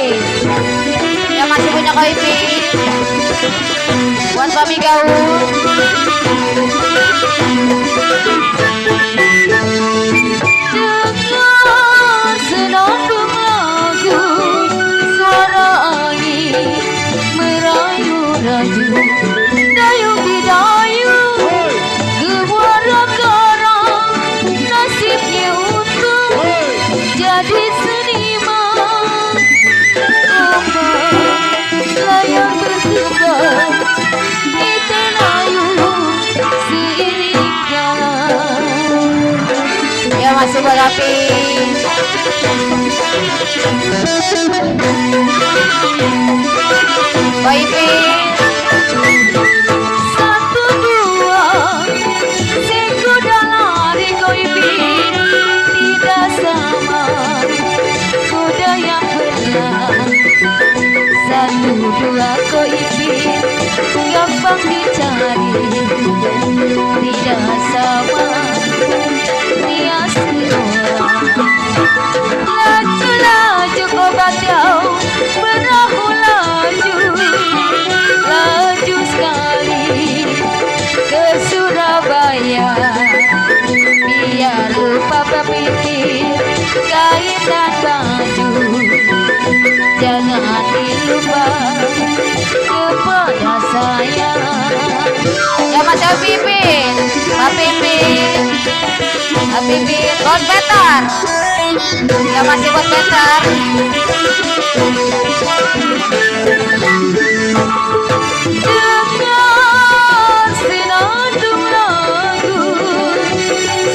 Papi yang masih punya kopi buat Papi gaul. Dengar senandung lagu suara angin merayu-rayu, dayung didayung gemuara karang, nasibnya untuk jadi seniman. Ombak layang berkembang ditelayung seiring jalan. Ya masih buat Papi. Kopi Satu dua sekuda lari koipin, tidak sama kuda yang benar. Satu dua koipin gampang dicari, tidak sama dia seorang. Laju-laju obat jauh perahu laju, laju sekali ke Surabaya. Biar lupa berpikir kain dan baju, jangan dilupa kepada saya. ya masih Pipin. Pipin buat Peter. Ya masih buat Peter. Dengar senandung lagu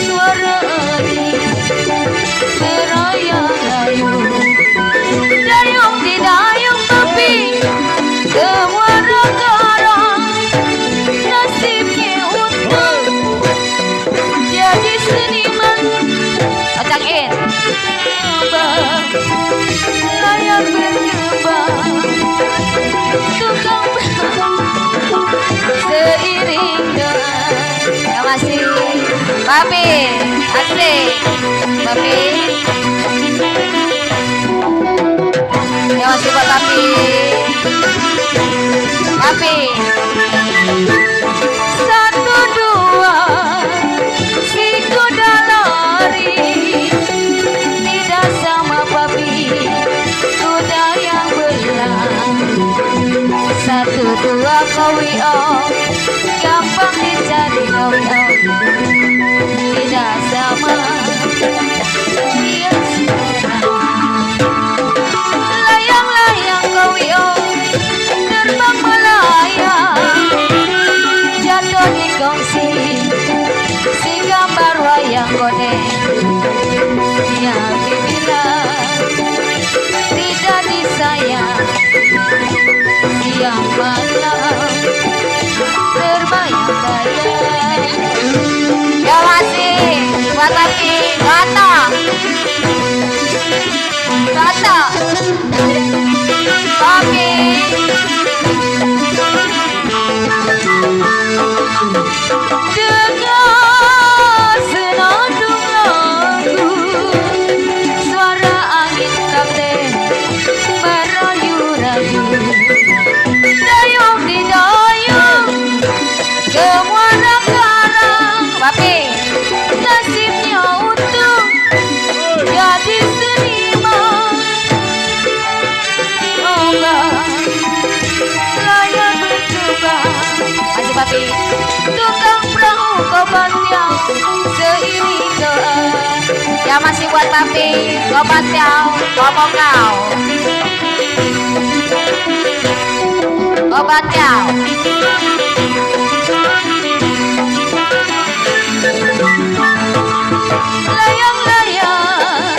suara angin merayu-rayu, dayung didayung tapi gemuara karang, nasibnya untuk jadi seniman. Kacangin. Abang layar berkembang, tukang seiring doa. Ya masih Papi. Asik Papi. Ya masih buat Papi. Papi. Satu dua si kuda lari, tidak sama Papi kuda yang belang. Satu dua kowio gampang dicari kowio, tidak sama dia seorang. Layang-layang kowio terbang melayang, jatuh di kongsi si gambar wayang godeng. Dia bilang tidak disayang, siang malam terbayang-bayang. Ya masih buat Papi. Kata Papi. Dengar senandung lagu suara angin kapten merayu-rayu, dayung didayung gemuara karang, Papi. nasibnya untuk jadi seniman. Ombak layar berkembang, Masih Papi. tukang perahu kobantiang seiring doa. Ya masih buat Papi. Gobat kau. Ngomong kau. Gobat kau. Layang-layang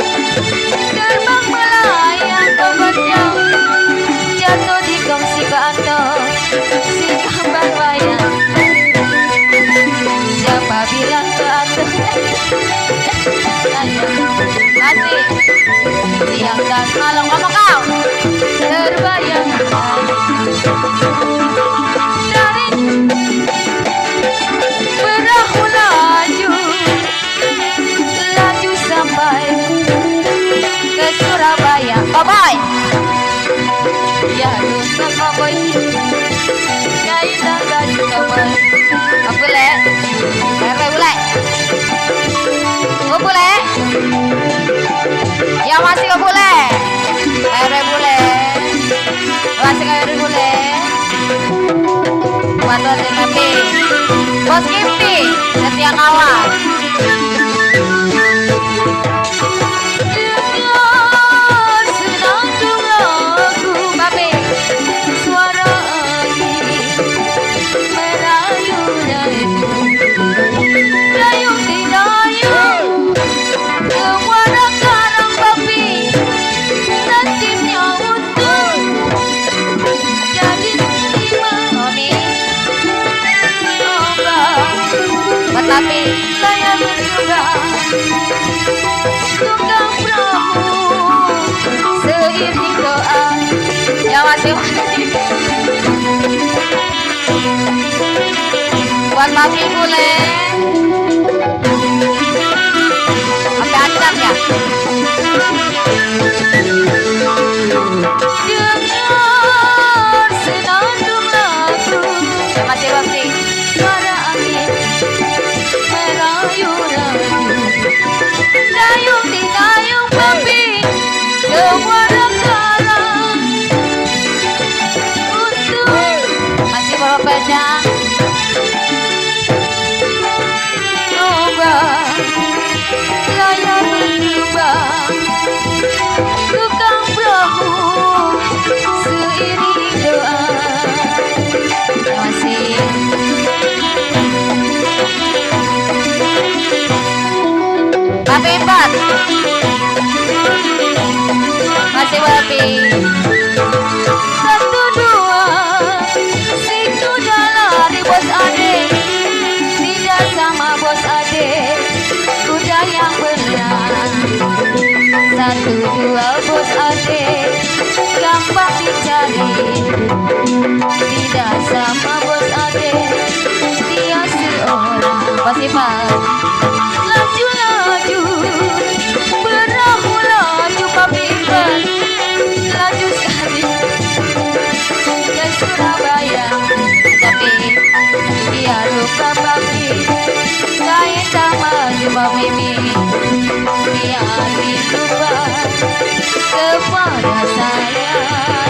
terbang melayang obatnya, jatuh di kongsi kantong si gambar wayang. Siapa bilang ke aku Masih siang dan malam ngomong kau. terbayang dari masih ke bule. Bule. Masih ke bule. Bantuan Papi. Bos Kimpi, setia kawan. Tapi saya berdoa tunggang perahu seiring doa ya masing-masing buat Papi bule sampai acak ya. Dengar senandung lagu ya masih Papi suara angin dayung di dayung Papi semua rekaran untuk masih bawa pedang ubah layar berubah tukang perahu seiring doa masih Papi 4 masih Papi 1, 2 situ lari bos ade tidak sama bos ade kuda yang benar 1, 2 bos ade gampang dicari tidak sama bos ade dia seorang pasifan laju perahu laju Papi laju sekali ke Surabaya tapi dia lupa Papi lain sama jumpa Mimi dia dilupa kepada saya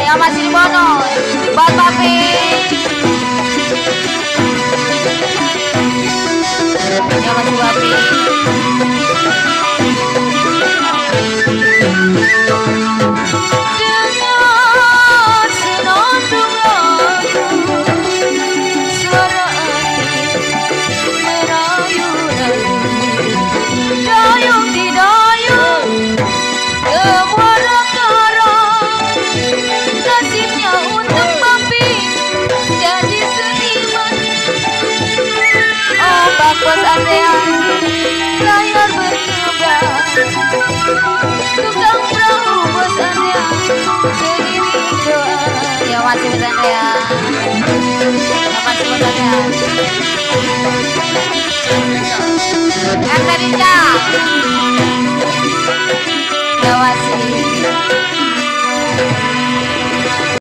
yang masih di bonus buat Papi yang masih Papi